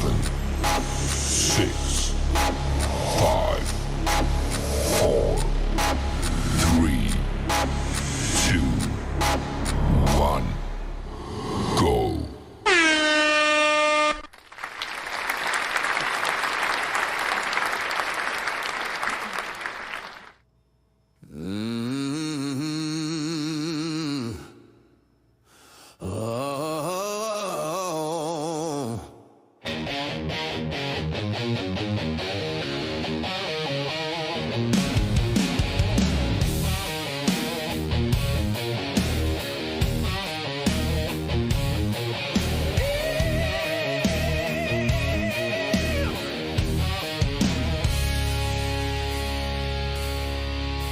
Six, five, four, three, two, one, go.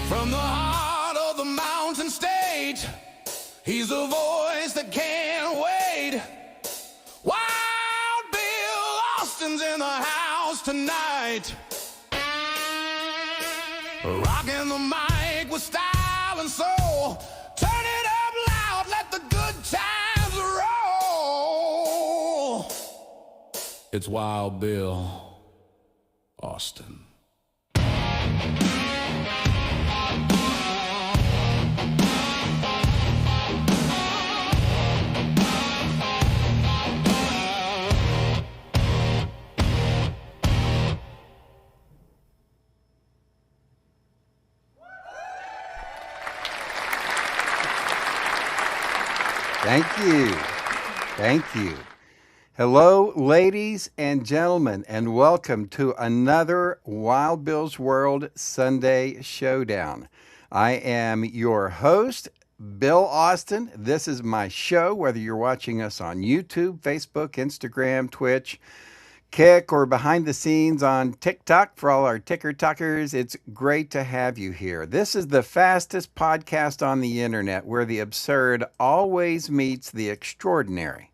From the heart of the mountain state, he's a voice that can't wait. Wild Bill Austin's in the house tonight, rocking the mic with style and soul. Turn it up loud, let the good times roll. It's Wild Bill Austin. Thank you. Thank you. Hello, ladies and gentlemen, and welcome to another Wild Bill's World Sunday Showdown. I am your host, Bill Austin. This is my show, whether you're watching us on YouTube, Facebook, Instagram, Twitch, Kick, or behind the scenes on TikTok. For all our ticker talkers, it's great to have you here. This is the fastest podcast on the internet where the absurd always meets the extraordinary.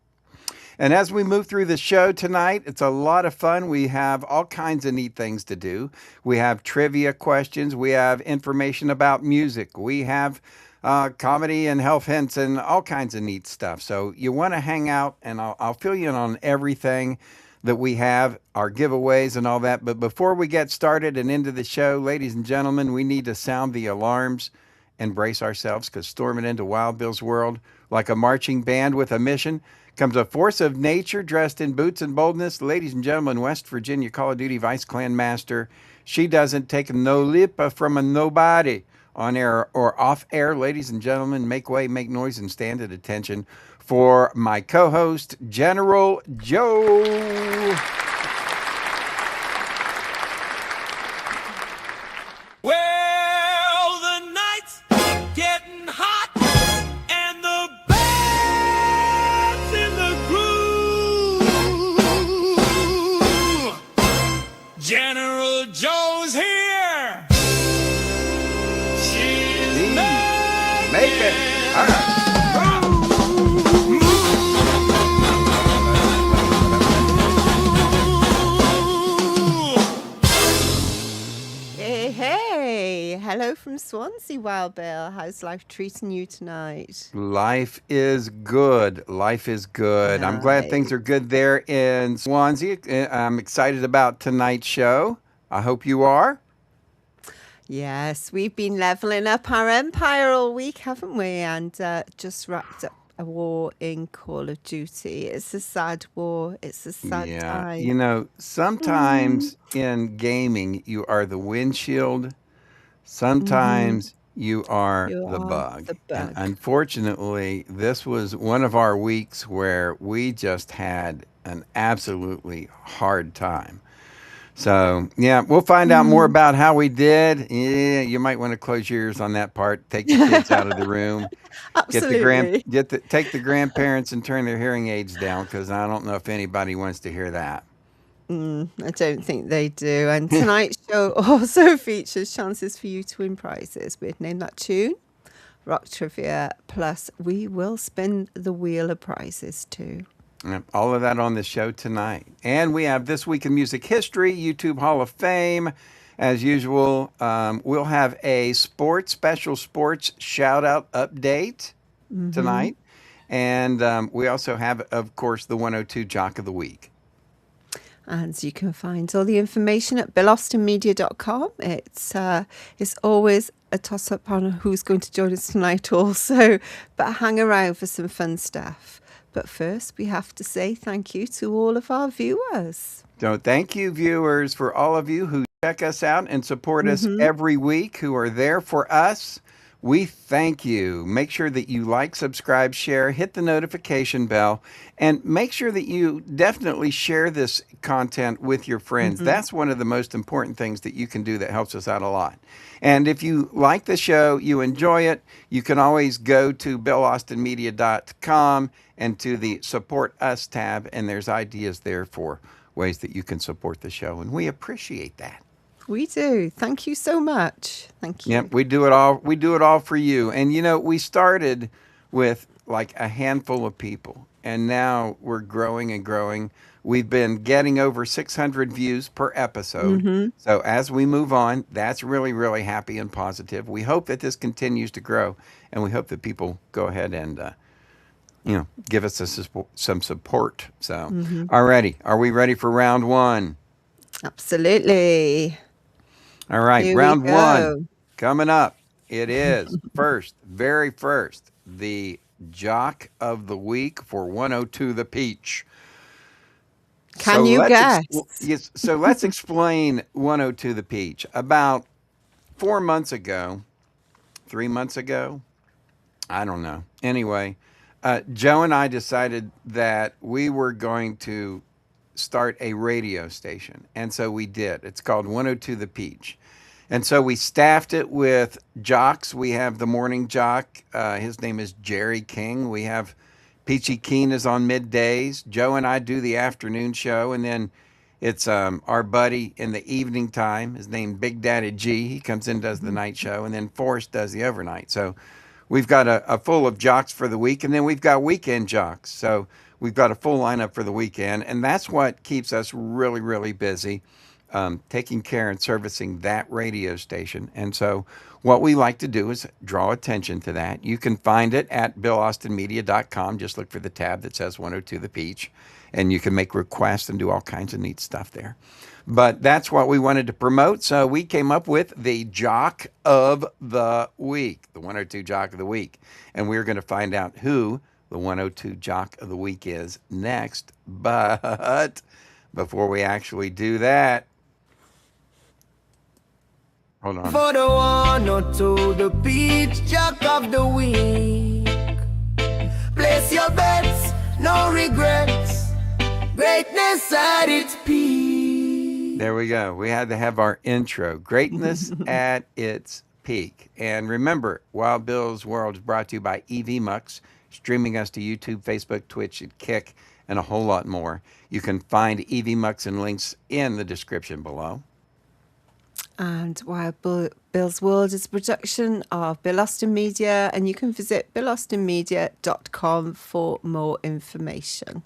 And as we move through the show tonight, it's a lot of fun. We have all kinds of neat things to do. We have trivia questions. We have information about music. We have comedy and health hints and all kinds of neat stuff. So you want to hang out, and I'll fill you in on everything that we have, our giveaways and all that. But before we get started and into the show, ladies and gentlemen, we need to sound the alarms and brace ourselves, because storming into Wild Bill's world like a marching band with a mission comes a force of nature dressed in boots and boldness. Ladies and gentlemen, West Virginia Call of Duty Vice Clan Master. She doesn't take no lip from a nobody, on air or off air. Ladies and gentlemen, make way, make noise, and stand at attention for my co-host, General Joe. Well, the night's getting hot, and the band's in the groove. General Joe's here. She's Make it. All right. Hello from Swansea, Wild Bill. How's life treating you tonight? Life is good. Life is good. I'm glad things are good there in Swansea. I'm excited about tonight's show. I hope you are. Yes, we've been leveling up our empire all week, haven't we? And just wrapped up a war in Call of Duty. It's a sad war. It's a sad time. You know, sometimes in gaming, you are the windshield. Sometimes you are the bug. And unfortunately, this was one of our weeks where we just had an absolutely hard time. So, yeah, we'll find out more about how we did. Yeah, you might want to close your ears on that part. Take your kids out of the room. Absolutely. Take the grandparents and turn their hearing aids down, because I don't know if anybody wants to hear that. I don't think they do. And tonight's show also features chances for you to win prizes with Name That Tune, Rock Trivia, plus we will spin the wheel of prizes too. All of that on the show tonight. And we have This Week in Music History, YouTube Hall of Fame. As usual, we'll have a special sports shout-out update tonight. And we also have, of course, the 102 Jock of the Week. And you can find all the information at billaustinmedia.com. It's always a toss-up on who's going to join us tonight also, but hang around for some fun stuff. But first, we have to say thank you to all of our viewers. So thank you, viewers, for all of you who check us out and support us every week, who are there for us. We thank you. Make sure that you like, subscribe, share, hit the notification bell, and make sure that you definitely share this content with your friends. That's one of the most important things that you can do that helps us out a lot. And if you like the show, you enjoy it, you can always go to billaustinmedia.com and to the Support Us tab, and there's ideas there for ways that you can support the show, and we appreciate that. We do. Thank you so much. Thank you. Yep, we do it all. We do it all for you. And you know, we started with like a handful of people, and now we're growing and growing. We've been getting over 600 views per episode. So as we move on, that's really, really happy and positive. We hope that this continues to grow, and we hope that people go ahead and give us some support. So, alrighty, are we ready for round one? Absolutely. All right, Here we round go. one coming up. It is very first, the Jock of the Week for 102 The Peach. Can you guess? Yes, so let's explain 102 The Peach. About 4 months ago, 3 months ago, I don't know. Anyway, Joe and I decided that we were going to start a radio station. And so we did. It's called 102 The Peach. And so we staffed it with jocks. We have the morning jock. His name is Jerry King. We have Peachy Keen is on middays. Joe and I do the afternoon show. And then it's our buddy in the evening time. His name Big Daddy G. He comes in, does the night show. And then Forrest does the overnight. So we've got a full of jocks for the week. And then we've got weekend jocks. So we've got a full lineup for the weekend, and that's what keeps us really, really busy, taking care and servicing that radio station. And so what we like to do is draw attention to that. You can find it at billaustinmedia.com. Just look for the tab that says 102 The Peach, and you can make requests and do all kinds of neat stuff there. But that's what we wanted to promote, so we came up with the Jock of the Week, the 102 Jock of the Week. And we're going to find out who the 102 Jock of the Week is next. But before we actually do that, hold on. For the 102, the Peach Jock of the Week. Place your bets, no regrets. Greatness at its peak. There we go. We had to have our intro. Greatness at its peak. And remember, Wild Bill's World is brought to you by EV Mux, streaming us to YouTube, Facebook, Twitch, and Kick, and a whole lot more. You can find EV Mux and links in the description below. And Wild Bill's World is a production of Bill Austin Media, and you can visit billaustinmedia.com for more information.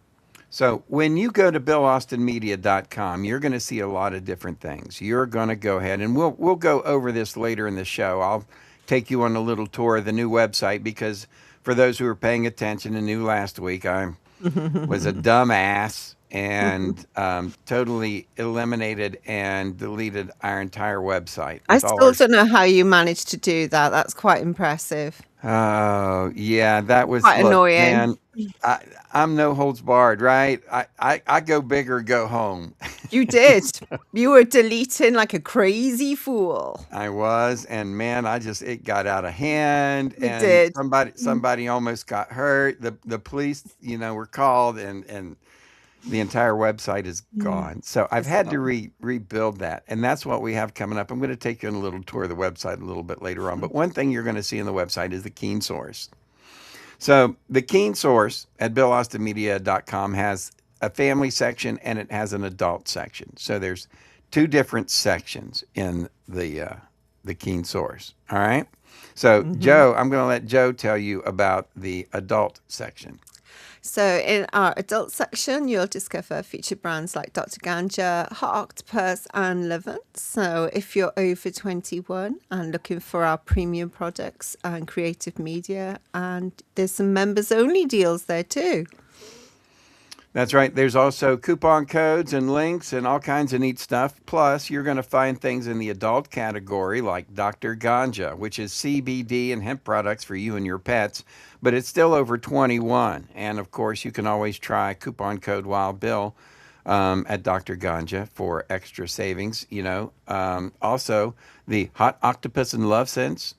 So when you go to billaustinmedia.com, you're going to see a lot of different things. You're going to go ahead, and we'll go over this later in the show. I'll take you on a little tour of the new website, because for those who are paying attention and knew last week, I was a dumbass and totally eliminated and deleted our entire website. I still don't know how you managed to do that. That's quite impressive. Oh, yeah, that was Quite annoying. Man, I'm no holds barred, right? I go big or go home. You did. You were deleting like a crazy fool. I was, and man, it got out of hand. It And did. somebody almost got hurt. The police, were called, and the entire website is gone. So I've had to rebuild that. And that's what we have coming up. I'm going to take you on a little tour of the website a little bit later on. But one thing you're going to see in the website is the Keen Source. So the Keen Source at billaustinmedia.com has a family section and it has an adult section. So there's two different sections in the Keen Source. All right. So Joe, I'm going to let Joe tell you about the adult section. So in our adult section, you'll discover featured brands like Dr. Ganja, Hot Octopus, and Levant. So if you're over 21 and looking for our premium products and creative media, and there's some members only deals there too. That's right. There's also coupon codes and links and all kinds of neat stuff. Plus, you're going to find things in the adult category like Dr. Ganja, which is CBD and hemp products for you and your pets, but it's still over 21. And of course, you can always try coupon code Wild Bill at Dr. Ganja for extra savings. Also, the Hot Octopus and Love Scents,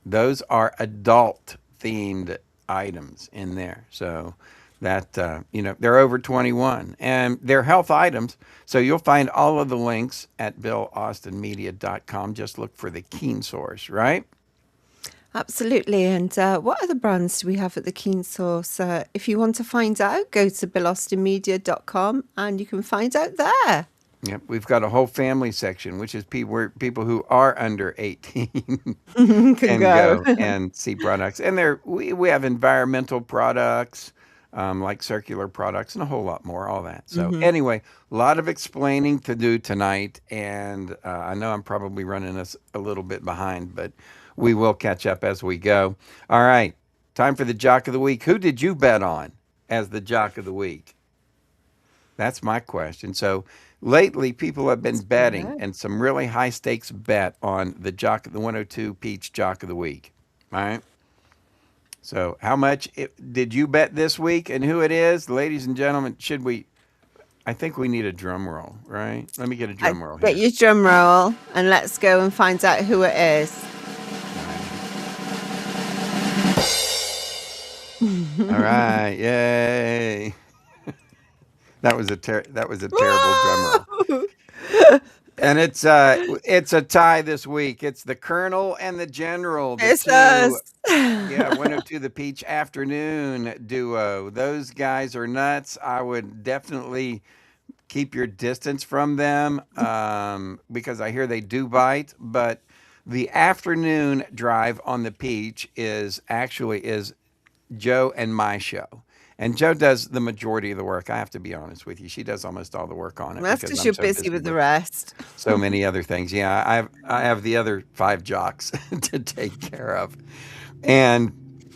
those are adult themed items in there. So that, they're over 21 and they're health items. So you'll find all of the links at BillAustinMedia.com. Just look for the Keen Source, right? Absolutely. And what other brands do we have at the Keen Source? If you want to find out, go to BillAustinMedia.com and you can find out there. Yep, we've got a whole family section, which is people who are under 18 Can can go. go and see products. And we have environmental products, like circular products, and a whole lot more, all that. So anyway, a lot of explaining to do tonight, and I know I'm probably running us a little bit behind, but we will catch up as we go. All right, time for the Jock of the Week. Who did you bet on as the Jock of the Week? That's my question. So lately, people have been betting, and some really high stakes bet on the 102 Peach Jock of the Week. All right. So how much did you bet this week, and who it is, ladies and gentlemen? I think we need a drum roll, right? Let me get a drum roll Get here. your drum roll and let's go and find out who it is. All right, yay! That was a terrible drum roll. And it's a tie this week. It's the Colonel and the General. It's us. 102 the Peach Afternoon duo. Those guys are nuts. I would definitely keep your distance from them because I hear they do bite. But the afternoon drive on the Peach is Joe and my show. And Joe does the majority of the work. I have to be honest with you. She does almost all the work on it. That's because because I'm you're so busy with the rest. so many other things. Yeah, I have the other 5 jocks to take care of. And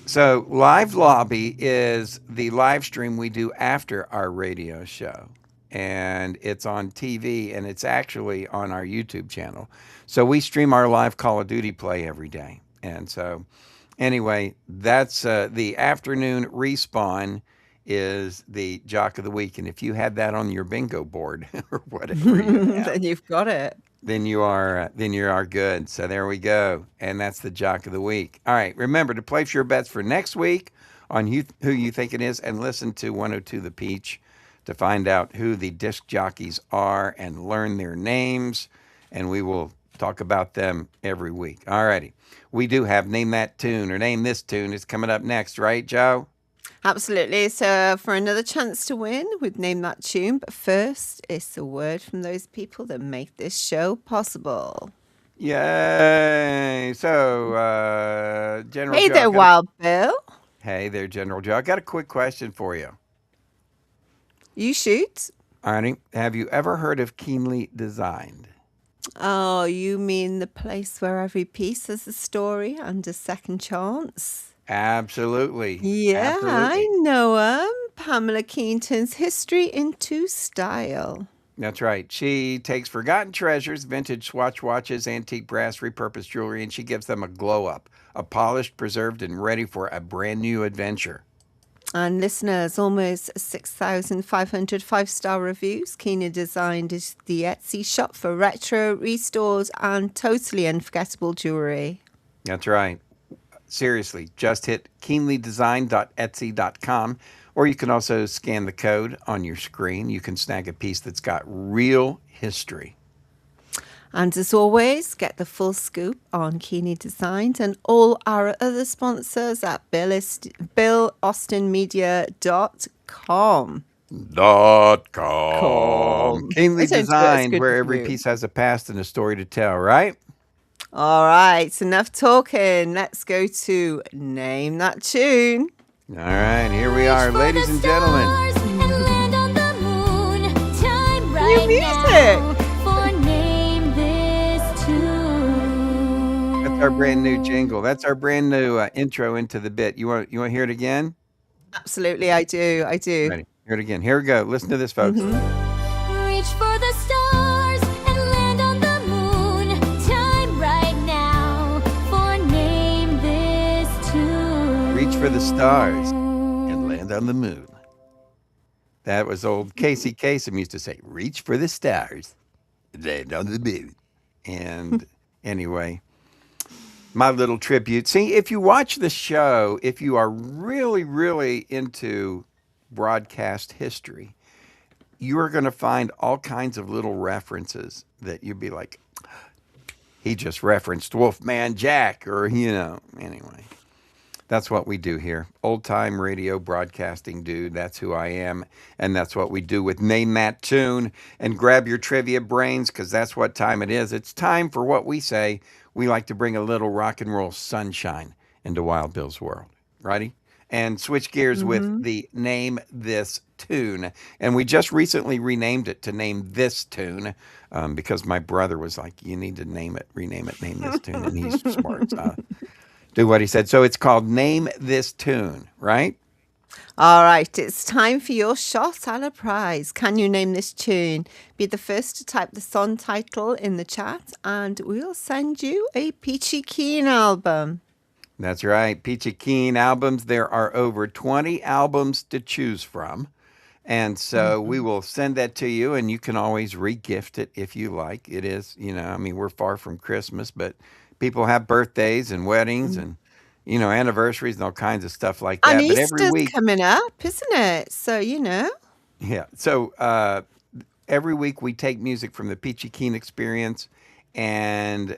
so Live Lobby is the live stream we do after our radio show. And it's on TV and it's actually on our YouTube channel. So we stream our live Call of Duty play every day. And so anyway, that's the afternoon respawn is the Jock of the Week. And if you had that on your bingo board or whatever you have, Then you've got it. then you are good. So there we go. And that's the Jock of the Week. All right. Remember to place your bets for next week on who you think it is, and listen to 102 The Peach to find out who the disc jockeys are and learn their names. And we will talk about them every week. All righty. We do have Name That Tune or Name This Tune. It's coming up next, right, Joe? Absolutely. So for another chance to win, we'd name that tune. But first, it's a word from those people that make this show possible. Yay. So, General Hey Joe, there, Wild Bill. Hey there, General Joe. I got a quick question for you. You shoot. Arnie, have you ever heard of Keenly Designed? Oh, you mean the place where every piece has a story and a second chance? Absolutely. Yeah, I Absolutely. know 'em. Pamela Keane turns history into style. That's right. She takes forgotten treasures, vintage Swatch watches, antique brass, repurposed jewelry, and she gives them a glow up, a polished, preserved, and ready for a brand new adventure. And listeners, almost 6,500 five-star reviews. Keenly Designed is the Etsy shop for retro, restored, and totally unforgettable jewelry. That's right. Seriously, just hit keenlydesign.etsy.com, or you can also scan the code on your screen. You can snag a piece that's got real history. And as always, get the full scoop on Keenly Designed and all our other sponsors at BillAustinMedia.com. .com. Keenly I don't do it as Designed, good where as every you. piece has a past and a story to tell, right? All right, enough talking. Let's go to Name That Tune. All right, here we are, ladies and gentlemen. New music. That's our brand new jingle. That's our brand new intro into the bit. You want to hear it again? Absolutely, I do. Ready? Hear it again. Here we go. Listen to this, folks. Reach for the stars and land on the moon. Time right now for name this tune. Reach for the stars and land on the moon. That was old Casey Kasem used to say, reach for the stars and land on the moon. And anyway, my little tribute. See, if you watch the show, if you are really, really into broadcast history, you are going to find all kinds of little references that you'd be like, he just referenced Wolfman Jack, or, anyway. That's what we do here. Old time radio broadcasting dude. That's who I am. And that's what we do with Name That Tune. And grab your trivia brains, because that's what time it is. It's time for what we say. We like to bring a little rock and roll sunshine into Wild Bill's world. Righty? And switch gears with the Name This Tune. And we just recently renamed it to Name This Tune, because my brother was like, you need to name it, rename it, Name This Tune. And he's smart. So do what he said. So it's called Name This Tune, right? All right, it's time for your shot at a prize. Can you name this tune? Be the first to type the song title in the chat, and we'll send you a Peachy Keen album. That's right. Peachy Keen albums. There are over 20 albums to choose from. And so we will send that to you, and you can always re-gift it if you like. It is, we're far from Christmas, but people have birthdays and weddings and, anniversaries and all kinds of stuff like that. And But Easter's every week, coming up, isn't it? So, yeah. So every week we take music from the Peachy Keen Experience, and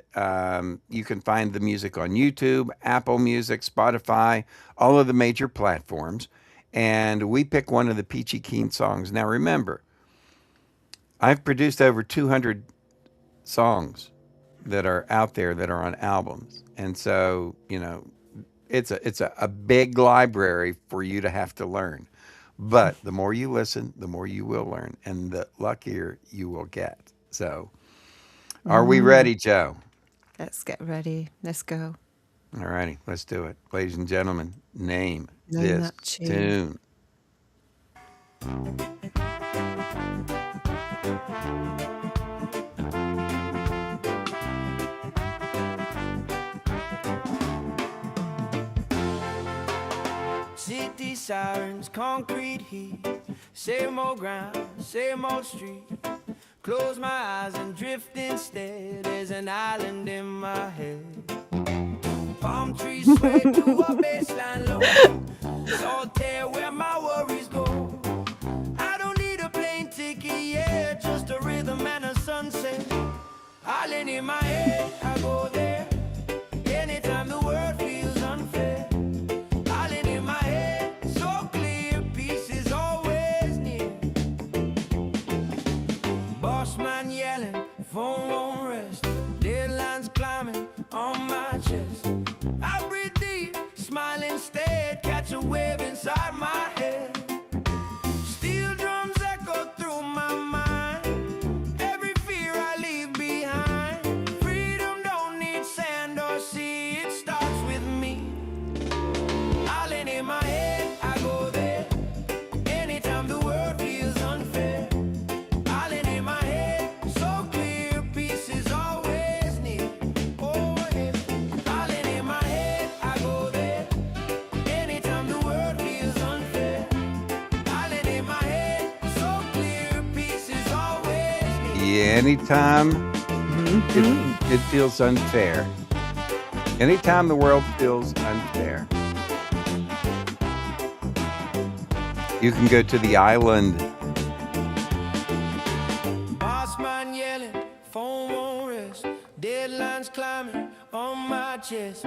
you can find the music on YouTube, Apple Music, Spotify, all of the major platforms. And we pick one of the Peachy Keen songs. Now, remember, I've produced over 200 songs that are out there that are on albums. And so, it's a big library for you to have to learn. But the more you listen, the more you will learn, and the luckier you will get. So, are we ready, Joe? let's get ready. Let's go. All righty, let's do it. Ladies and gentlemen, name Name this that tune. tune. City sirens, concrete heat, same old ground, same old street. Close my eyes and drift instead. There's an island in my head. Palm trees sway to a baseline low. Solitaire where my worries go. I don't need a plane ticket, yeah, just a rhythm and a sunset. Island in my head, I go there. Anytime the world feels unfair. Island in my head, so clear, peace is always near. Boss man yelling, phone won't rest. Deadlines climbing on my chest. I breathe deep, smile instead, catch a wave inside my head. Steel drums echo through my mind. Every fear I leave behind. Freedom don't need sand or sea, it starts with me. Island in my head, I go there. Anytime the world feels unfair. Island in my head, so clear, peace is always near. Oh, yeah. Island in my head, I go there. Anytime the world feels unfair. Island in my head, so clear, peace is always near. Yeah, anytime it feels unfair. Anytime the world feels unfair, you can go to the island. Boss man yelling, phone won't rest. Deadlines climbing on my chest.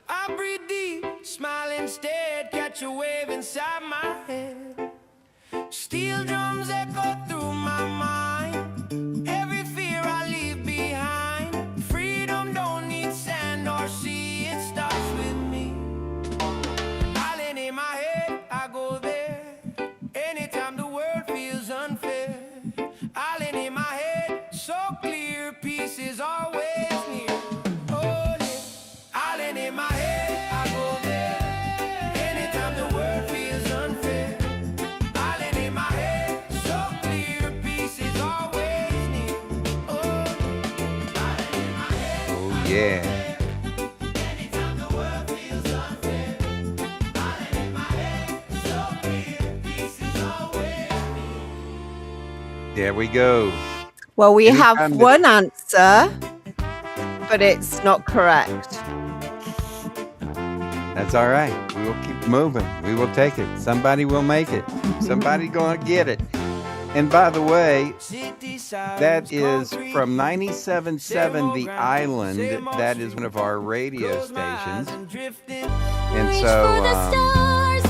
I breathe deep, smile instead, catch a wave inside my head. Steel drums echo through my mind. Every fear I leave behind. Freedom don't need sand or sea, it starts with me. Island in my head, I go there. Anytime the world feels Yeah. There we go. Well, we have Anytime that- one answer, but it's not correct. That's all right. We will keep moving. We will take it. Somebody will make it. Somebody gonna get it. And by the way, that is from 97.7 The Island. That is one of our radio stations. And Reach for so the stars.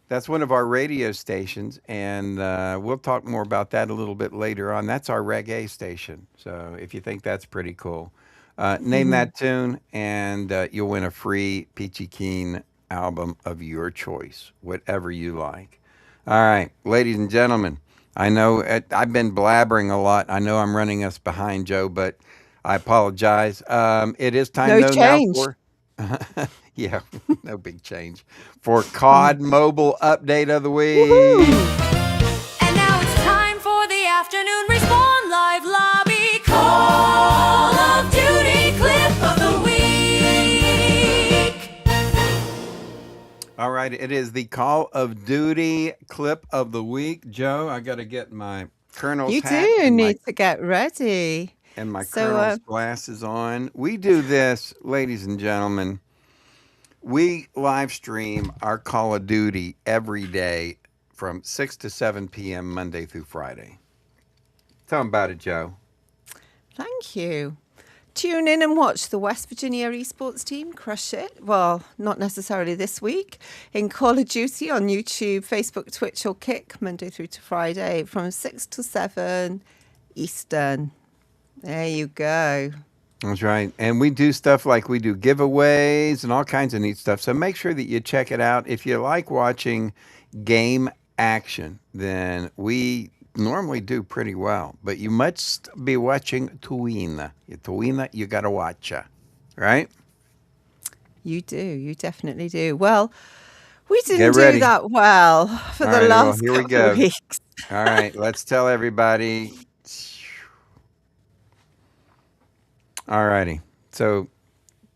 that's one of our radio stations. And we'll talk more about that a little bit later on. That's our reggae station. So if you think that's pretty cool, name that tune and you'll win a free Peachy Keen album of your choice, whatever you like. All right, ladies and gentlemen. I know I've been blabbering a lot. I know I'm running us behind, Joe, but I apologize. It is time No though change. now for yeah, no big change for COD Mobile Update of the Week. And now it's time for the afternoon Respawn Live Lobby Call of Duty Clip of the Week. All right, it is the Call of Duty Clip of the Week. Joe, I got to get my Colonel's You hat do and my, need to get ready. and my So, Colonel's glasses on. We do this, ladies and gentlemen. We live stream our Call of Duty every day from 6 to 7 p.m. Monday through Friday. Tell them about it, Joe. Thank you. Tune in and watch the West Virginia esports team crush it. Well, not necessarily this week. In Call of Duty on YouTube, Facebook, Twitch, or Kick, Monday through to Friday from 6 to 7 Eastern. There you go. That's right. And we do stuff like we do giveaways and all kinds of neat stuff. So make sure that you check it out. If you like watching game action, then we normally do pretty well. But you must be watching Tuina. Tuina, you got to watch her, right? You do. You definitely do. Well, we didn't Get do ready. that well for All the right, well, last here we couple of go. weeks. All right, let's tell everybody. All righty. So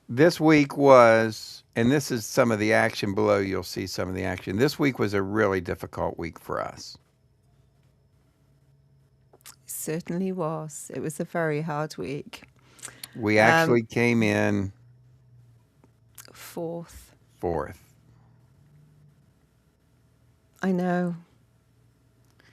this week was, and this is some of the action below. You'll see some of the action. This week was a really difficult week for us. Certainly was. It was a very hard week. We actually came in Fourth. fourth. I know.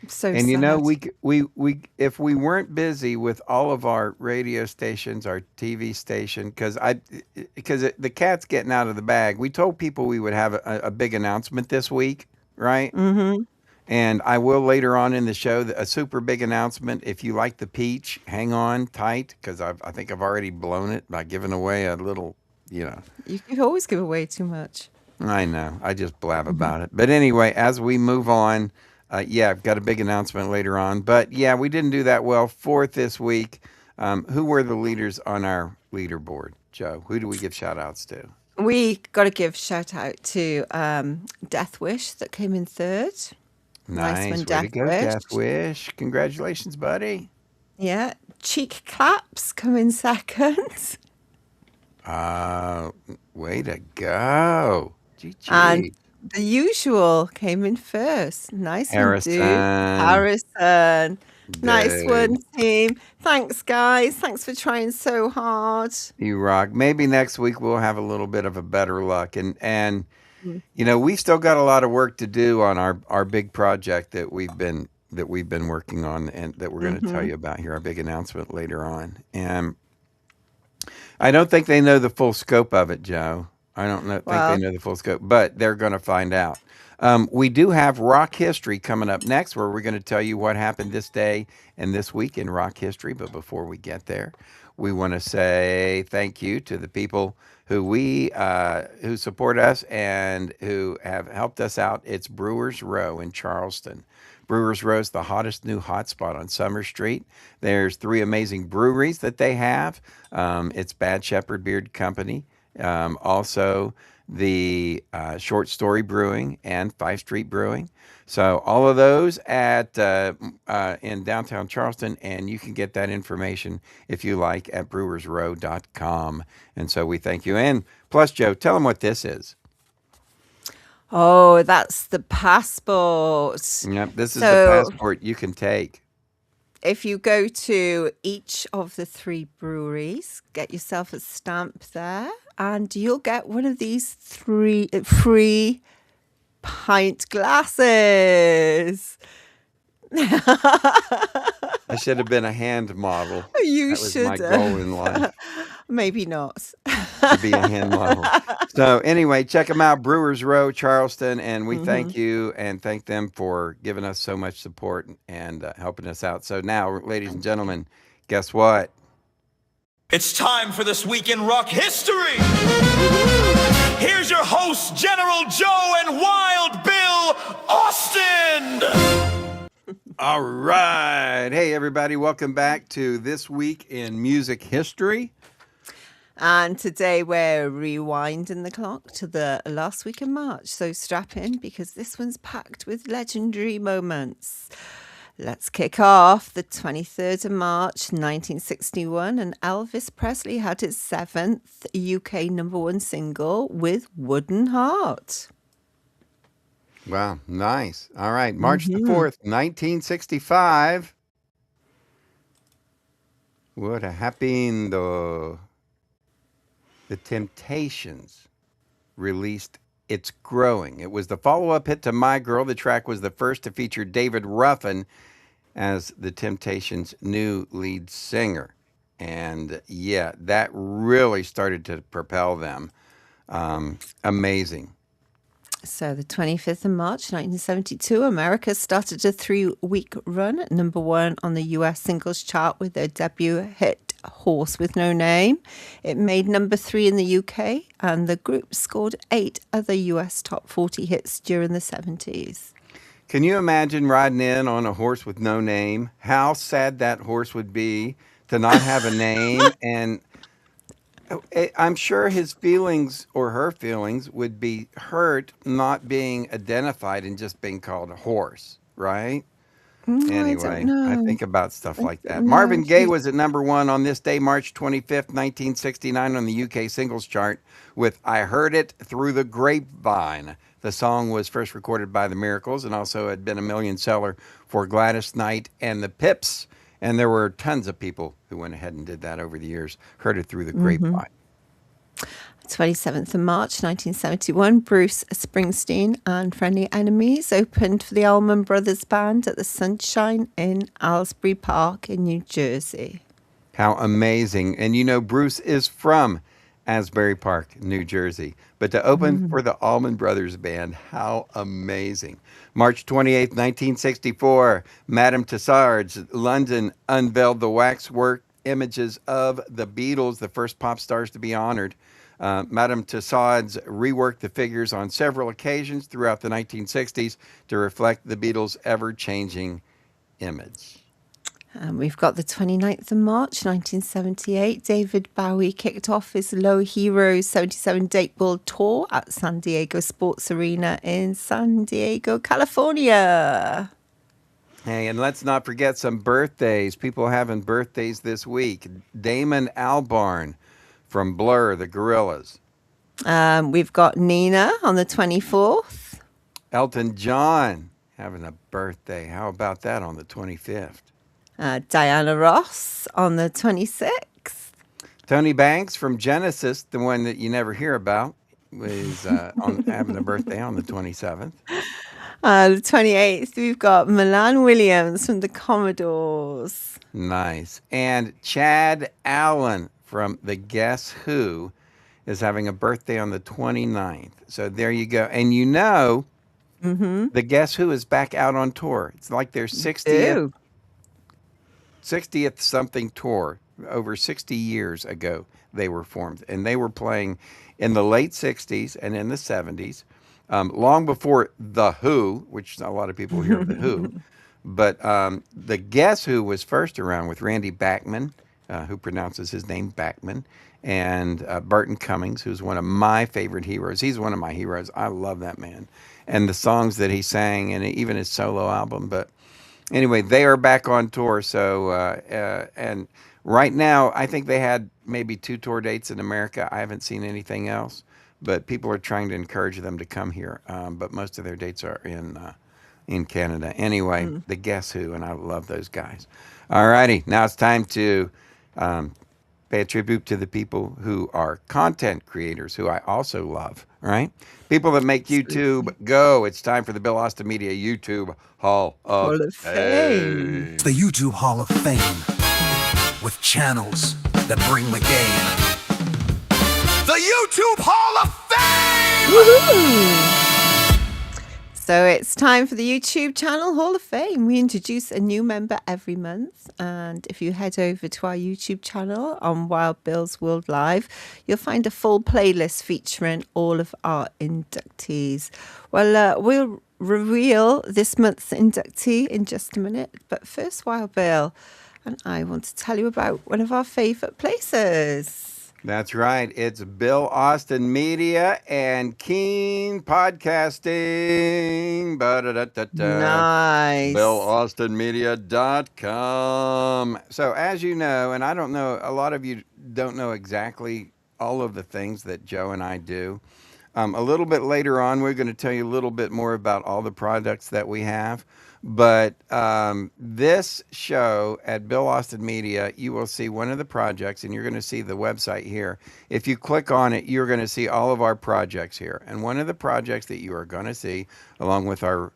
So And you know, sad. we if we weren't busy with all of our radio stations, our TV station, because the cat's getting out of the bag. We told people we would have a big announcement this week, right? Mm-hmm. And I will later on in the show a super big announcement. If you like the peach, hang on tight because I think I've already blown it by giving away a little, you know. You always give away too much. I know. I just blab about it. But anyway, as we move on, yeah, I've got a big announcement later on. But yeah, we didn't do that well. Fourth this week. Who were the leaders on our leaderboard, Joe? Who do we give shout outs to? We got to give shout out to Death Wish that came in third. Nice one, Way to Death go, Wish. Death Wish. Congratulations, buddy. Yeah. Cheek Claps come in second. Way to go. GG. And the usual came in first. Nice one, dude. Harrison. Harrison. Nice Dude. one, team. Thanks, guys. Thanks for trying so hard. You rock. Maybe next week we'll have a little bit of a better luck. And you know, we've still got a lot of work to do on our big project that we've been working on and that we're going to tell you about here, our big announcement later on. And I don't think they know the full scope of it, Joe. I don't think Well- they know the full scope, but they're going to find out. We do have Rock History coming up next, where we're going to tell you what happened this day and this week in rock history. But before we get there, we want to say thank you to the people who support us and who have helped us out. It's Brewers Row in Charleston. Brewers Row is the hottest new hotspot on Summer Street. There's 3 amazing breweries that they have. It's Bad Shepherd Beard Company, Also the Short Story Brewing and Fife Street Brewing. So all of those at in downtown Charleston, and you can get that information if you like at brewersrow.com. And so we thank you. And plus, Joe, tell them what this is. Oh, that's the passport. Yep, this is the So passport you can take. if you go to each of the 3 breweries, get yourself a stamp there, and you'll get one of these 3 free pint glasses. I should have been a hand model. You That was my should. goal in life, Maybe not. to be a hand model. So anyway, check them out, Brewers Row, Charleston, and we Hmm. thank you and thank them for giving us so much support and helping us out. So now, ladies and gentlemen, guess what? It's time for This Week in Rock History. Here's your hosts, General Joe and Wild Bill Austin. All right. Hey, everybody, welcome back to This Week in Music History. And today we're rewinding the clock to the last week of March. So strap in because this one's packed with legendary moments. Let's kick off the 23rd of March, 1961, and Elvis Presley had his 7th UK #1 single with Wooden Heart. Wow, nice. All right, March the 4th, 1965. What happened? The Temptations released It's Growing. It was the follow-up hit to My Girl. The track was the first to feature David Ruffin as the Temptations' new lead singer. And yeah, that really started to propel them. Amazing. So the 25th of March, 1972, America started a 3-week run at #1 on the US singles chart with their debut hit Horse with No Name. It made #3 in the UK, and the group scored 8 other US top 40 hits during the 70s. Can you imagine riding in on a horse with no name? How sad that horse would be to not have a name. And I'm sure his feelings or her feelings would be hurt not being identified and just being called a horse, right? I Anyway, don't I know. think about stuff like that. No, Marvin Gaye was at #1 on this day, March 25th, 1969, on the UK singles chart with I Heard It Through the Grapevine. The song was first recorded by the Miracles and also had been a million seller for Gladys Knight and the Pips. And there were tons of people who went ahead and did that over the years, heard it through the grapevine. 27th of March, 1971, Bruce Springsteen and Friendly Enemies opened for the Allman Brothers Band at the Sunshine in Asbury Park in New Jersey. How amazing. And you know, Bruce is from Asbury Park, New Jersey. But to open for the Allman Brothers Band, how amazing. March 28th, 1964, Madame Tussauds, London, unveiled the waxwork images of the Beatles, the first pop stars to be honored. Madame Tussauds reworked the figures on several occasions throughout the 1960s to reflect the Beatles' ever-changing image. And we've got the 29th of March, 1978. David Bowie kicked off his Low Heroes 77 Date World Tour at San Diego Sports Arena in San Diego, California. Hey, and let's not forget some birthdays. People having birthdays this week. Damon Albarn from Blur, the Gorillaz. We've got Nina on the 24th. Elton John having a birthday. How about that on the 25th? Diana Ross on the 26th. Tony Banks from Genesis, the one that you never hear about, was having a birthday on the 27th. The 28th, we've got Milan Williams from the Commodores. Nice. And Chad Allen from the Guess Who is having a birthday on the 29th. So there you go. And you know, the Guess Who is back out on tour. It's like their 60th 60th something tour. Over 60 years ago, they were formed. And they were playing in the late 60s and in the 70s, long before The Who, which a lot of people hear of The Who. But the Guess Who was first around with Randy Bachman who pronounces his name Backman, and Burton Cummings, who's one of my favorite heroes. He's one of my heroes. I love that man, and the songs that he sang, and even his solo album. But anyway, they are back on tour. So and right now, I think they had maybe 2 tour dates in America. I haven't seen anything else, but people are trying to encourage them to come here. But most of their dates are in Canada. Anyway, the Guess Who, and I love those guys. All righty, now it's time to pay a tribute to the people who are content creators, who I also love, right? People that make YouTube go. It's time for the Bill Austin Media YouTube Hall of Hall of Fame. The YouTube Hall of Fame with channels that bring the game. The YouTube Hall of Fame! Woohoo! So it's time for the YouTube channel Hall of Fame. We introduce a new member every month. And if you head over to our YouTube channel on Wild Bill's World Live, you'll find a full playlist featuring all of our inductees. Well, we'll reveal this month's inductee in just a minute. But first, Wild Bill and I want to tell you about one of our favorite places. That's right. It's Bill Austin Media and Keen Podcasting. Ba-da-da-da-da. Nice. BillAustinMedia.com. So as you know, and I don't know, a lot of you don't know exactly all of the things that Joe and I do. A little bit later on, we're going to tell you a little bit more about all the products that we have. But this show at Bill Austin Media, you will see one of the projects, and you're going to see the website here. If you click on it, you're going to see all of our projects here. And one of the projects that you are going to see, along with our,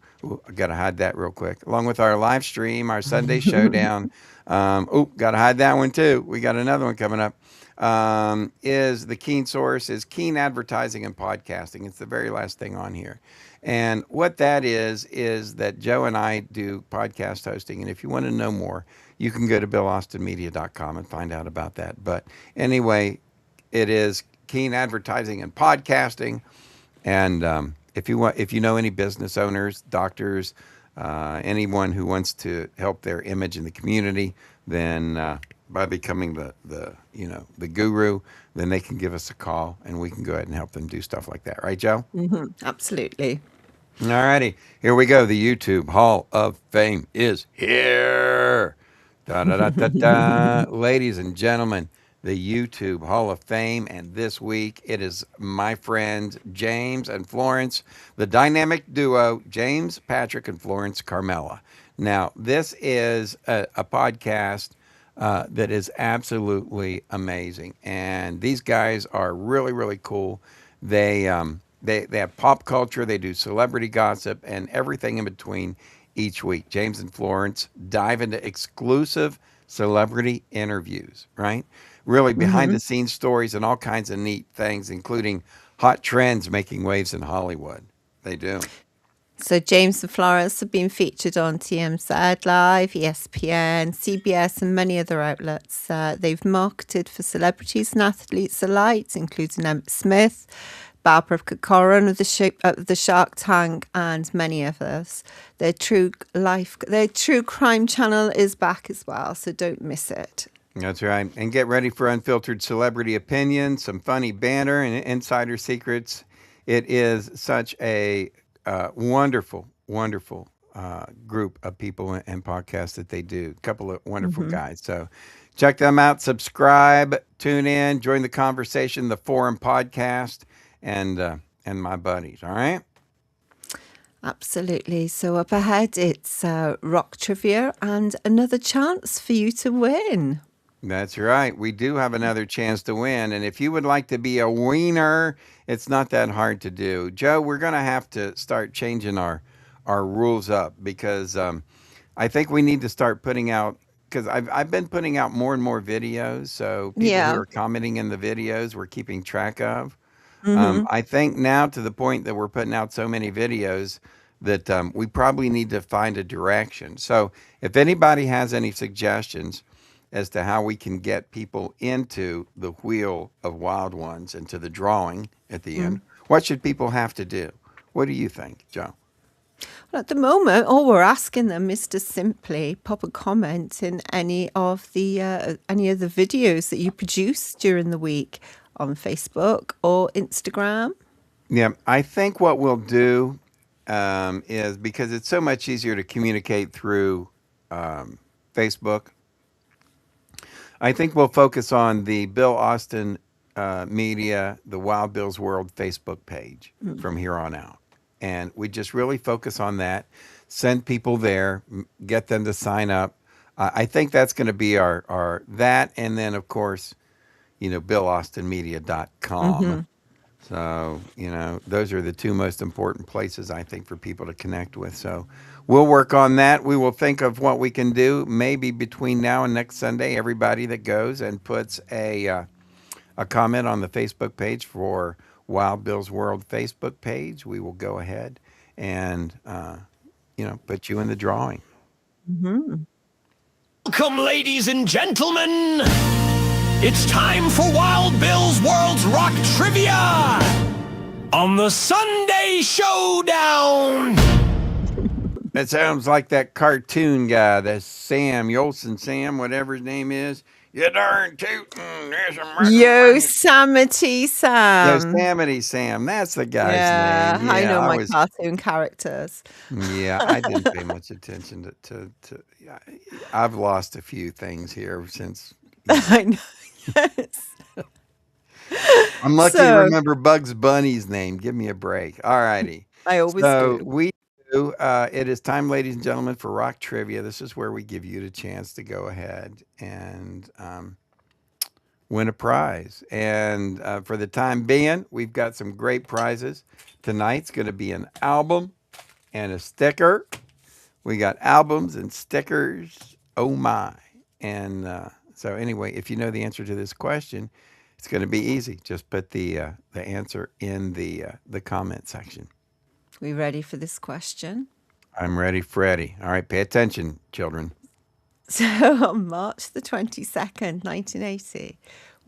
I got to hide that real quick, along with our live stream, our Sunday Showdown. Got to hide that one too. We got another one coming up. Is the Keen Source, is Keen Advertising and Podcasting. It's the very last thing on here. And what that is that Joe and I do podcast hosting. And if you want to know more, you can go to BillAustinMedia.com and find out about that. But anyway, it is Keen Advertising and Podcasting. And if you know any business owners, doctors, anyone who wants to help their image in the community, then by becoming the guru, then they can give us a call and we can go ahead and help them do stuff like that. Right, Joe? Mm-hmm. Absolutely. All righty. Here we go. The YouTube Hall of Fame is here. Da-da-da-da-da. Ladies and gentlemen, the YouTube Hall of Fame. And this week, it is my friends James and Florence, the dynamic duo, James Patrick and Florence Carmela. Now, this is a podcast that is absolutely amazing. And these guys are really, really cool. They have pop culture, they do celebrity gossip, and everything in between each week. James and Florence dive into exclusive celebrity interviews, right? Really behind the scenes stories and all kinds of neat things, including hot trends making waves in Hollywood. They do. So James and Florence have been featured on TMZ Live, ESPN, CBS, and many other outlets. They've marketed for celebrities and athletes alike, including Emmitt Smith, Barbara Corcoran of the Shark Tank, and many others. Their true crime channel is back as well, so don't miss it. That's right. And get ready for unfiltered celebrity opinions, some funny banter, and insider secrets. It is such a wonderful group of people and podcasts that they do. A couple of wonderful guys. So check them out, subscribe, tune in, join the conversation, the Forum Podcast, and my buddies. All right. Absolutely. So up ahead, it's rock trivia and another chance for you to win. That's right. We do have another chance to win. And if you would like to be a winner, it's not that hard to do. Joe, we're going to have to start changing our rules up because I think we need to start putting out, because I've been putting out more and more videos. So people who are commenting in the videos, we're keeping track of. I think now to the point that we're putting out so many videos that we probably need to find a direction. So if anybody has any suggestions as to how we can get people into the Wheel of Wild Ones and to the drawing at the end, what should people have to do? What do you think, Joe? Well, at the moment, all we're asking them is to simply pop a comment in any of the videos that you produce during the week on Facebook or Instagram. Yeah, I think what we'll do is, because it's so much easier to communicate through Facebook, I think we'll focus on the Bill Austin Media, the Wild Bill's World Facebook page from here on out. And we just really focus on that, send people there, get them to sign up. I think that's going to be our that. And then, of course, BillAustinMedia.com. So, those are the two most important places, I think, for people to connect with. So we'll work on that. We will think of what we can do. Maybe between now and next Sunday, everybody that goes and puts a comment on the Facebook page for Wild Bill's World Facebook page, we will go ahead and, put you in the drawing. Welcome, ladies and gentlemen. It's time for Wild Bill's World's Rock Trivia on the Sunday Showdown. That sounds like that cartoon guy, that Sam, Yolson Sam, whatever his name is. You darn tootin', there's a murder. Yosemite Sam. Yosemite Sam, that's the guy's Yeah, name. I know I my was, cartoon characters. yeah, I didn't pay much attention to I've lost a few things here since. I know. Yes. I'm lucky to So remember Bugs Bunny's name. Give me a break. All righty. I always So do. we do. It is time, ladies and gentlemen, for Rock Trivia. This is where we give you the chance to go ahead and win a prize. And for the time being, we've got some great prizes. Tonight's going to be an album and a sticker. We got albums and stickers. Oh my! And so anyway, if you know the answer to this question, it's going to be easy. Just put the answer in the comment section. We ready for this question? I'm ready, Freddie. All right, pay attention, children. So on March the 22nd, 1980,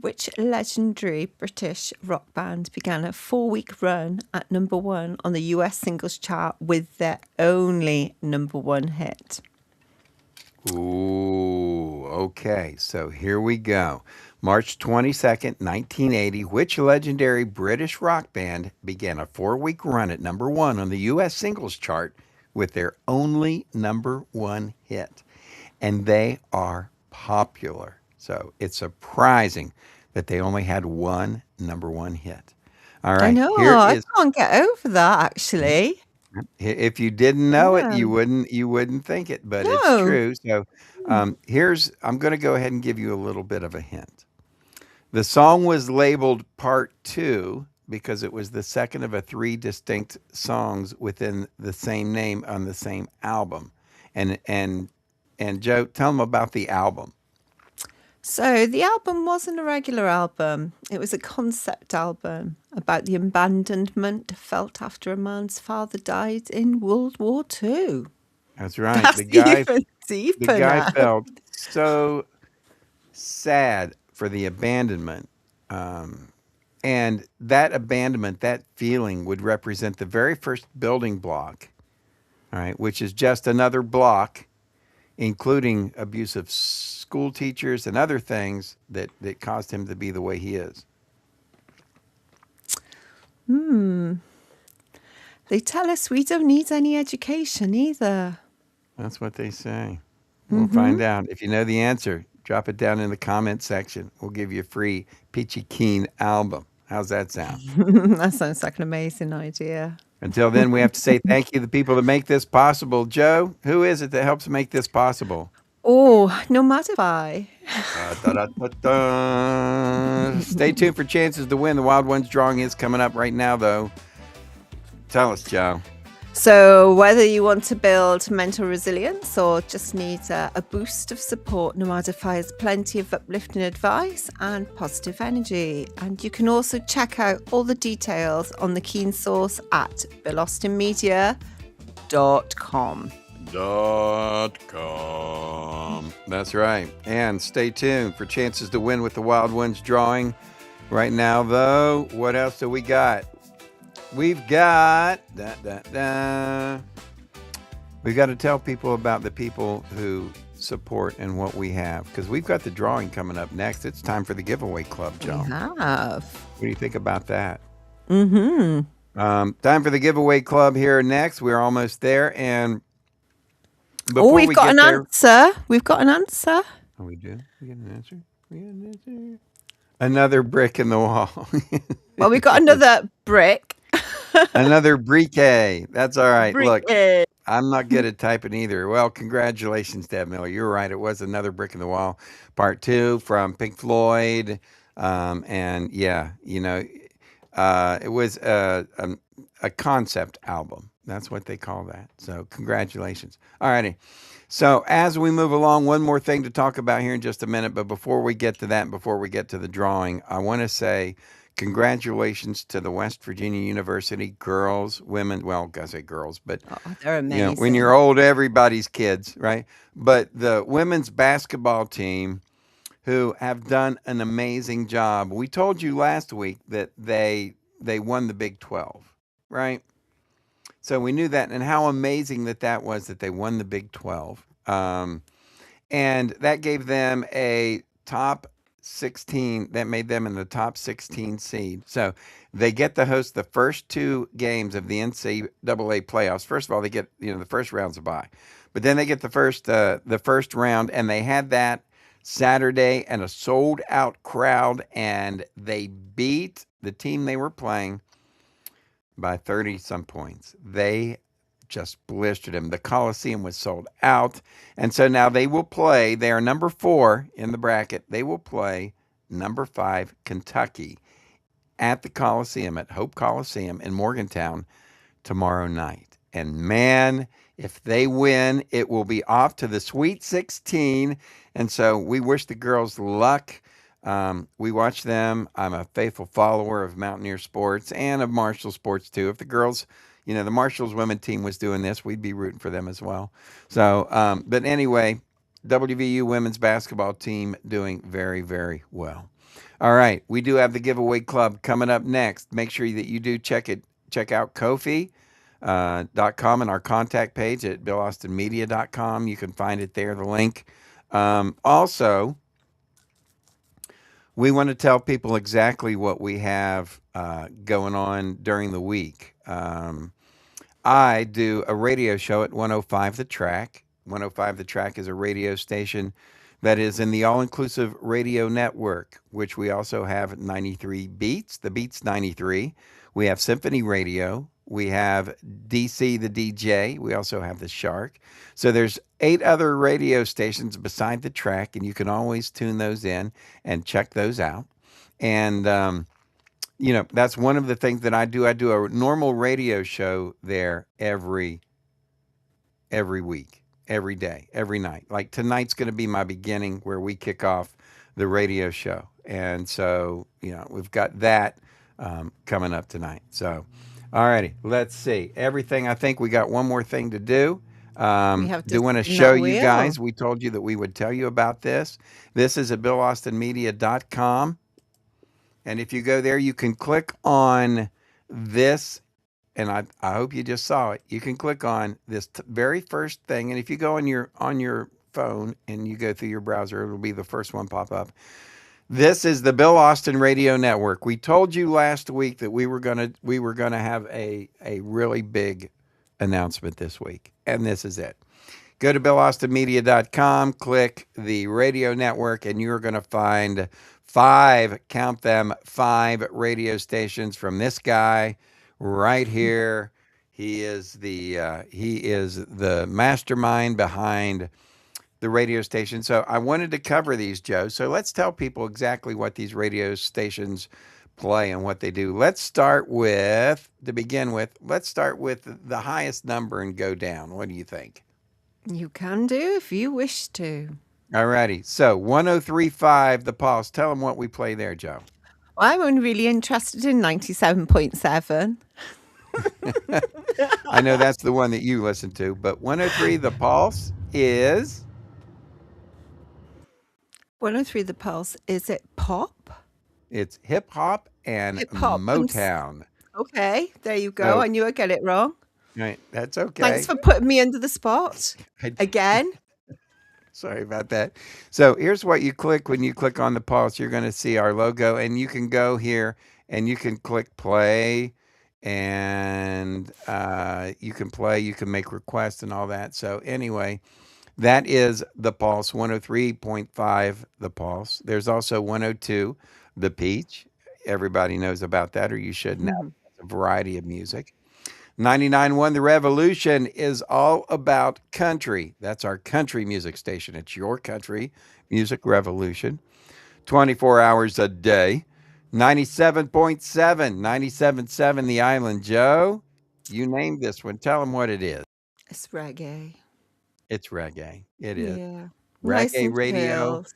which legendary British rock band began a 4-week run at number 1 on the US singles chart with their only number 1 hit? Ooh, okay. So here we go. March 22nd, 1980, which legendary British rock band began a 4-week run at number 1 on the U.S. singles chart with their only number 1 hit? And they are popular. So it's surprising that they only had one number 1 hit. All right. I know. I can't get over that, actually. If you didn't know it, Yeah. you wouldn't think it, but it's No. true. So I'm going to go ahead and give you a little bit of a hint. The song was labeled Part 2 because it was the second of 3 distinct songs within the same name on the same album. And Joe, tell them about the album. So the album wasn't a regular album. It was a concept album about the abandonment felt after a man's father died in World War II. That's right. That's The guy even deeper the guy now. felt so sad for the abandonment. And that abandonment, that feeling would represent the very first building block, all right, which is just another block, including abusive school teachers and other things that caused him to be the way he is. They tell us we don't need any education either. That's what they say. We'll find out. If you know the answer, drop it down in the comment section. We'll give you a free Peachy Keen album. How's that sound? That sounds like an amazing idea. Until then, we have to say thank you to the people that make this possible. Joe, who is it that helps make this possible? Oh, no matter why. Stay tuned for chances to win. The Wild Ones drawing is coming up right now, though. Tell us, Joe. So whether you want to build mental resilience or just need a boost of support, Nomadifi has plenty of uplifting advice and positive energy. And you can also check out all the details on the Keen Source at BillAustinMedia.com. That's right. And stay tuned for chances to win with the Wild Ones drawing. Right now, though, what else do we got? We've got We got to tell people about the people who support and what we have, because we've got the drawing coming up next. It's time for the giveaway club, Joe. We have. What do you think about that? Time for the giveaway club here next. We're almost there, and before We've we got get an there, answer. We've got an answer. oh, we do. We get an answer. We get an answer. Another brick in the wall. Well, we've got another brick. Another briquet. That's all right. Look, Brick. I'm not good at typing either. Well, congratulations, Deb Miller. You're right. It was another brick in the wall, part 2 from Pink Floyd. And yeah, it was a concept album. That's what they call that. So congratulations. All righty. So as we move along, one more thing to talk about here in just a minute. But before we get to that, and before we get to the drawing, I want to say congratulations to the West Virginia University girls, women. Well, I say girls, but They're amazing. when you're old, everybody's kids, right? But the women's basketball team, who have done an amazing job. We told you last week that they won the Big 12, right? So we knew that, and how amazing that was that they won the Big 12. And that gave them a top 16, that made them in the top 16 seed. So they get to host the first 2 games of the NCAA playoffs. First of all, they get, the first round's a bye. But then they get the first round, and they had that Saturday and a sold out crowd, and they beat the team they were playing by 30 some points. They just blistered them. The Coliseum was sold out. And so now they will play, they are number 4 in the bracket. They will play number 5 Kentucky at the Coliseum, at Hope Coliseum in Morgantown tomorrow night. And man, if they win, it will be off to the Sweet 16. And so we wish the girls luck. We watch them. I'm a faithful follower of Mountaineer sports and of Marshall sports too. If the girls, the Marshall's women team was doing this, we'd be rooting for them as well. So, but anyway, WVU women's basketball team doing very, very well. All right. We do have the giveaway club coming up next. Make sure that you do check out Ko-fi.com and our contact page at BillAustinMedia.com. You can find it there, the link. Also, we want to tell people exactly what we have going on during the week. I do a radio show at 105 The Track. 105 The Track is a radio station that is in the All-Inclusive Radio Network, which we also have 93 Beats, the Beats 93. We have Symphony Radio. We have DC the DJ. We also have the Shark. So there's 8 other radio stations beside the track, and you can always tune those in and check those out. And, that's one of the things that I do. I do a normal radio show there every week, every day, every night. Like tonight's going to be my beginning where we kick off the radio show. And so, we've got that coming up tonight. So, all righty, let's see. Everything, I think we got one more thing to do. We have to do want to spin show that you wheel. guys. We told you that we would tell you about this. This is at BillAustinMedia.com. And if you go there, you can click on this. And I hope you just saw it. You can click on this very first thing. And if you go on your phone and you go through your browser, it'll be the first one pop up. This is the Bill Austin Radio Network. We told you last week that we were gonna have a really big announcement this week, and this is it. Go to BillAustinMedia.com, click the radio network, and you're going to find 5, count them, 5 radio stations from this guy right here. He is the mastermind behind the radio station. So I wanted to cover these, Joe. So let's tell people exactly what these radio stations play and what they do. Let's start with the highest number and go down. What do you think? You can do if you wish to. All righty. So 103.5 The Pulse. Tell them what we play there, Joe. Well, I'm really interested in 97.7. I know that's the one that you listen to, but 103 The Pulse is... 103 The Pulse, is it pop? It's hip hop and Hip hop. Motown. Okay, there you go. So- I knew I'd get it wrong. Right. That's okay. Thanks for putting me under the spot I- again. Sorry about that. So here's what you click when you click on the pulse. You're going to see our logo, and you can go here and you can click play, and you can play. You can make requests and all that. So anyway, that is the Pulse 103.5, the Pulse. There's also 102, the Peach. Everybody knows about that, or you should know. It's a variety of music. 99.1 The Revolution is all about country. That's our country music station. It's your country music revolution. 24 hours a day. 97.7, 97.7 The Island. Joe, you named this one. Tell them what it is. It's reggae. It's reggae. It is. Yeah. Nice Reggae and radio. chilled.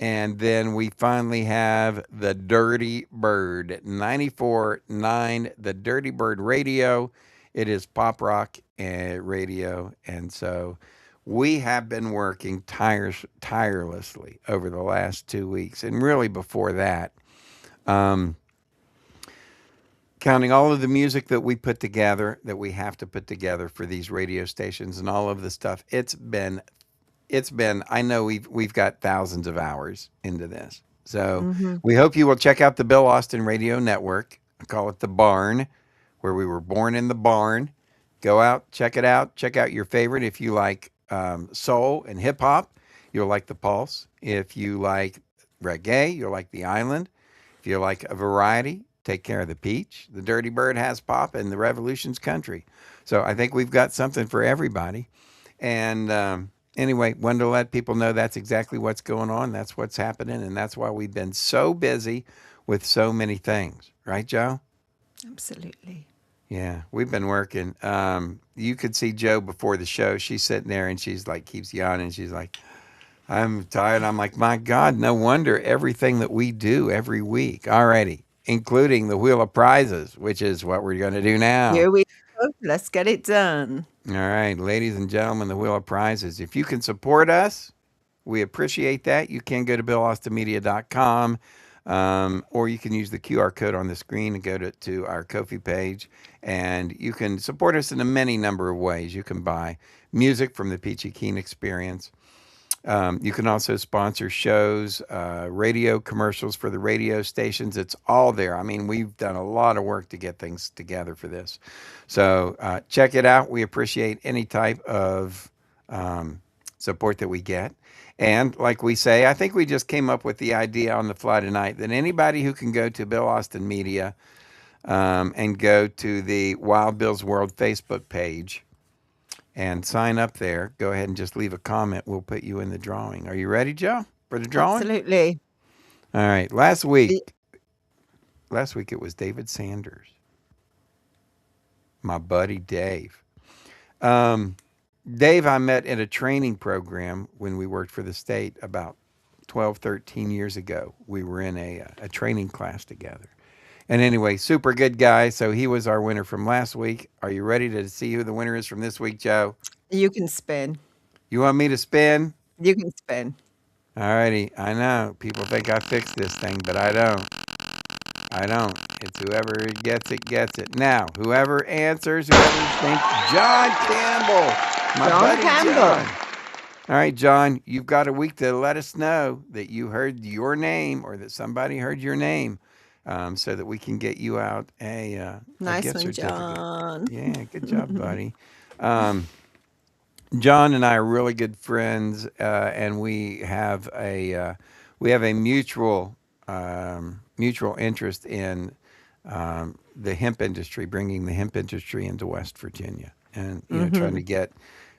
And then we finally have the Dirty Bird, 94.9, the Dirty Bird radio. It is pop rock radio. And so we have been working tirelessly over the last 2 weeks, and really before that, counting all of the music that we put together, that we have to put together for these radio stations and all of the stuff. It's been I know we've got thousands of hours into this. So we hope you will check out the Bill Austin Radio Network. I call it the Barn, where we were born in the barn. Go out, check it out. Check out your favorite. If you like soul and hip hop, you'll like the Pulse. If you like reggae, you'll like the Island. If you like a variety, take care of the Peach. The Dirty Bird has pop, and the Revolution's country. So I think we've got something for everybody. And anyway, wanted to let people know that's exactly what's going on. That's what's happening. And that's why we've been so busy with so many things. Right, Joe? Absolutely. Yeah, we've been working. You could see Joe before the show. She's sitting there and she's like, keeps yawning. She's like, I'm tired. I'm like, my God, no wonder everything that we do every week. Alrighty, including the Wheel of Prizes, which is what we're going to do now. Here we go. Let's get it done. All right, ladies and gentlemen, the Wheel of Prizes. If you can support us, we appreciate that. You can go to BillAustinMedia.com, or you can use the QR code on the screen and go to our Ko-fi page. And you can support us in a many number of ways. You can buy music from the Peachy Keen Experience. You can also sponsor shows, radio commercials for the radio stations. It's all there. I mean, we've done a lot of work to get things together for this. So check it out. We appreciate any type of support that we get. And like we say, I think we just came up with the idea on the fly tonight that anybody who can go to Bill Austin Media and go to the Wild Bill's World Facebook page and sign up there. Go ahead and just leave a comment. We'll put you in the drawing. Are you ready, Joe, for the drawing? Absolutely. All right. Last week it was David Sanders, my buddy Dave. Dave, I met in a training program when we worked for the state about 12, 13 years ago. We were in a training class together. And anyway, super good guy. So he was our winner from last week. Are you ready to see who the winner is from this week, Joe? You can spin. You want me to spin? You can spin. All righty. I know. People think I fixed this thing, but I don't. I don't. It's whoever gets it, gets it. Now, whoever answers, whoever thinks, John Campbell. My John buddy Campbell. John. All right, John, you've got a week to let us know that you heard your name or that somebody heard your name. So that we can get you out a Nice gift one, certificate. John. Yeah, good job, buddy. John and I are really good friends, and we have a mutual interest in the hemp industry, bringing the hemp industry into West Virginia, and trying to get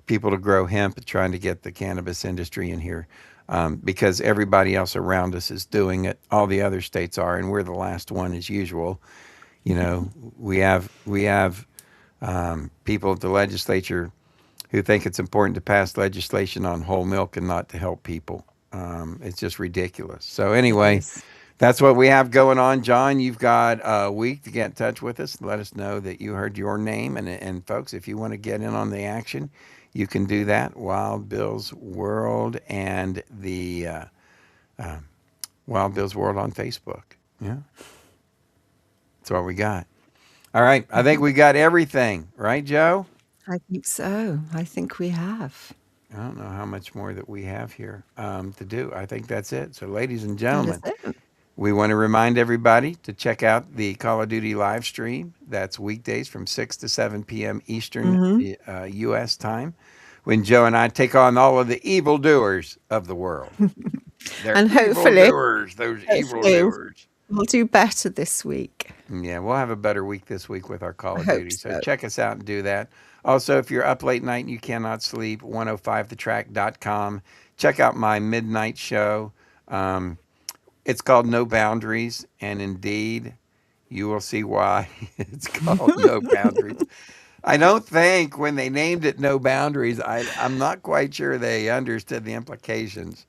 people to grow hemp, trying to get the cannabis industry in here. Because everybody else around us is doing it. All the other states are, and we're the last one as usual. You know, we have people at the legislature who think it's important to pass legislation on whole milk and not to help people. It's just ridiculous. So anyway, that's what we have going on. John, you've got a week to get in touch with us. Let us know that you heard your name. And folks, if you want to get in on the action, you can do that. Wild Bill's World and the Wild Bill's World on Facebook. Yeah. That's what we got. All right. I think we got everything, right, Joe? I think so. I think we have. I don't know how much more that we have here to do. I think that's it. So, ladies and That gentlemen, is it. we want to remind everybody to check out the Call of Duty live stream. That's weekdays from 6 to 7 p.m. Eastern U.S. time, when Joe and I take on all of the evildoers of the world. They're And hopefully, evildoers, those hopefully evildoers. we'll do better this week. Yeah, we'll have a better week this week with our Call I of hope Duty. So so. check us out and do that. Also, if you're up late night and you cannot sleep, 105thetrack.com. Check out my midnight show. It's called No Boundaries, and indeed, you will see why it's called No Boundaries. I don't think when they named it No Boundaries, I'm not quite sure they understood the implications.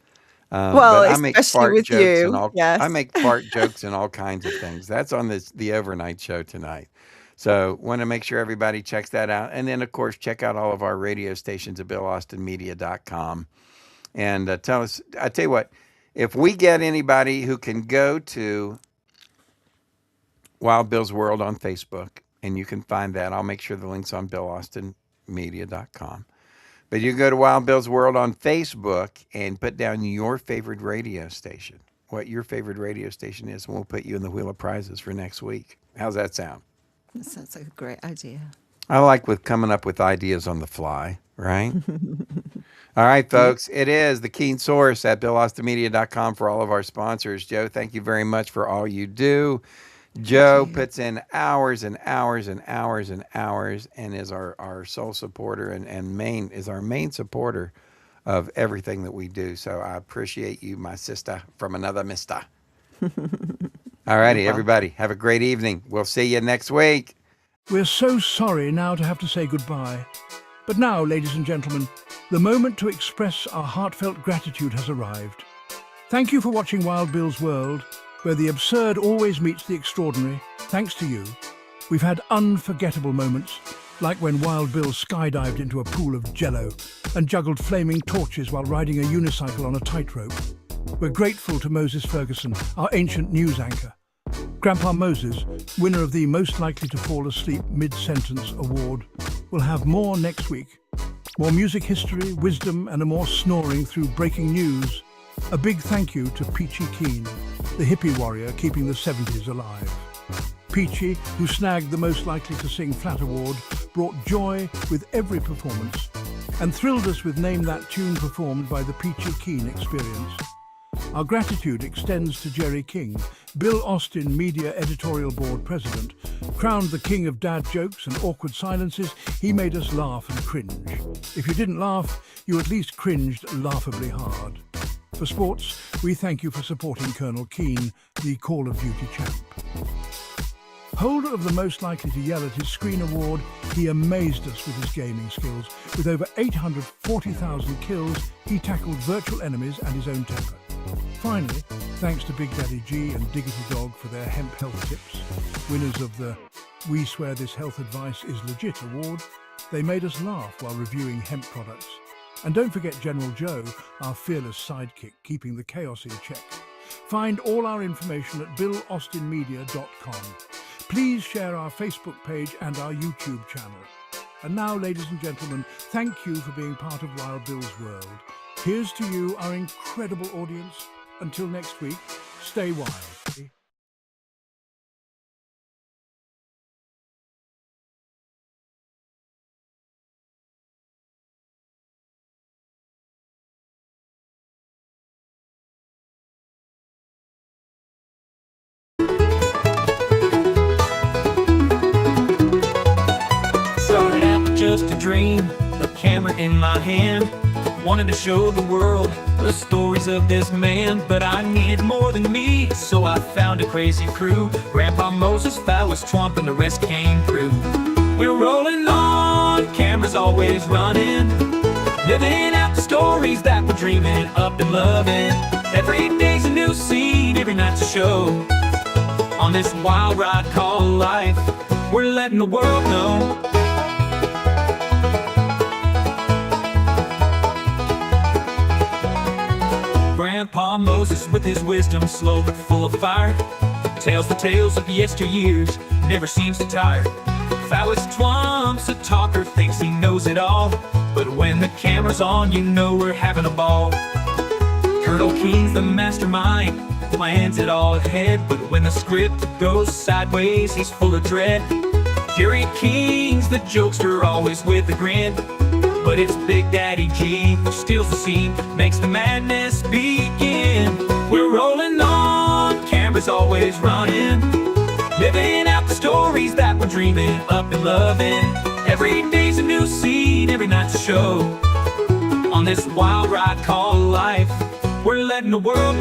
Well, But I make especially fart with jokes and you. all. I Yes. make fart jokes and all kinds of things. That's on the overnight show tonight. So want to make sure everybody checks that out, and then of course check out all of our radio stations at BillAustinMedia.com. And tell us. I tell you what, if we get anybody who can go to Wild Bill's World on Facebook, and you can find that, I'll make sure the link's on BillAustinMedia.com. But you go to Wild Bill's World on Facebook and put down your favorite radio station, what your favorite radio station is, and we'll put you in the Wheel of Prizes for next week. How's that sound? That sounds like a great idea. I like with coming up with ideas on the fly, right? All right, folks, it is the Keen Source at BillAustinMedia.com for all of our sponsors. Joe, thank you very much for all you do. Joe puts in hours and hours and hours and hours and is our sole supporter and is our main supporter of everything that we do. So I appreciate you, my sister from another mister. All righty, everybody. Have a great evening. We'll see you next week. We're so sorry now to have to say goodbye. But now, ladies and gentlemen, the moment to express our heartfelt gratitude has arrived. Thank you for watching Wild Bill's World, where the absurd always meets the extraordinary. Thanks to you, we've had unforgettable moments, like when Wild Bill skydived into a pool of jello and juggled flaming torches while riding a unicycle on a tightrope. We're grateful to Moses Ferguson, our ancient news anchor. Grandpa Moses, winner of the Most Likely to Fall Asleep Mid-Sentence Award, will have more next week. More music history, wisdom, and a more snoring through breaking news. A big thank you to Peachy Keen, the hippie warrior keeping the 70s alive. Peachy, who snagged the Most Likely to Sing Flat Award, brought joy with every performance and thrilled us with Name That Tune performed by the Peachy Keen Experience. Our gratitude extends to Jerry King, Bill Austin Media Editorial Board President. Crowned the king of dad jokes and awkward silences, he made us laugh and cringe. If you didn't laugh, you at least cringed laughably hard. For sports, we thank you for supporting Colonel Keane, the Call of Duty champ. Holder of the Most Likely to Yell at his Screen Award, he amazed us with his gaming skills. With over 840,000 kills, he tackled virtual enemies and his own temper. Finally, thanks to Big Daddy G and Diggity Dog for their hemp health tips, winners of the We Swear This Health Advice is Legit award, they made us laugh while reviewing hemp products. And don't forget General Joe, our fearless sidekick, keeping the chaos in check. Find all our information at BillAustinMedia.com. Please share our Facebook page and our YouTube channel. And now, ladies and gentlemen, thank you for being part of Wild Bill's World. Here's to you, our incredible audience. Until next week, stay wild. Started out just a dream, a camera in my hand. Wanted to show the world the stories of this man, but I needed more than me, so I found a crazy crew. Grandpa Moses, Fowler's Twump, and the rest came through. We're rolling on, cameras always running, living out the stories that we're dreaming up and loving. Every day's a new scene, every night's a show. On this wild ride called life, we're letting the world know. Grandpa Moses with his wisdom, slow but full of fire. tells the tales of yesteryears, never seems to tire. Phallus Twumps, a talker, thinks he knows it all, but when the camera's on, you know we're having a ball. Colonel Keen's the mastermind, plans it all ahead, but when the script goes sideways, he's full of dread. Gary King's the jokester, always with a grin, but it's Big Daddy G who steals the scene, makes the madness begin. We're rolling on, camera's always running, living out the stories that we're dreaming up and loving. Every day's a new scene, every night's a show. On this wild ride called life, we're letting the world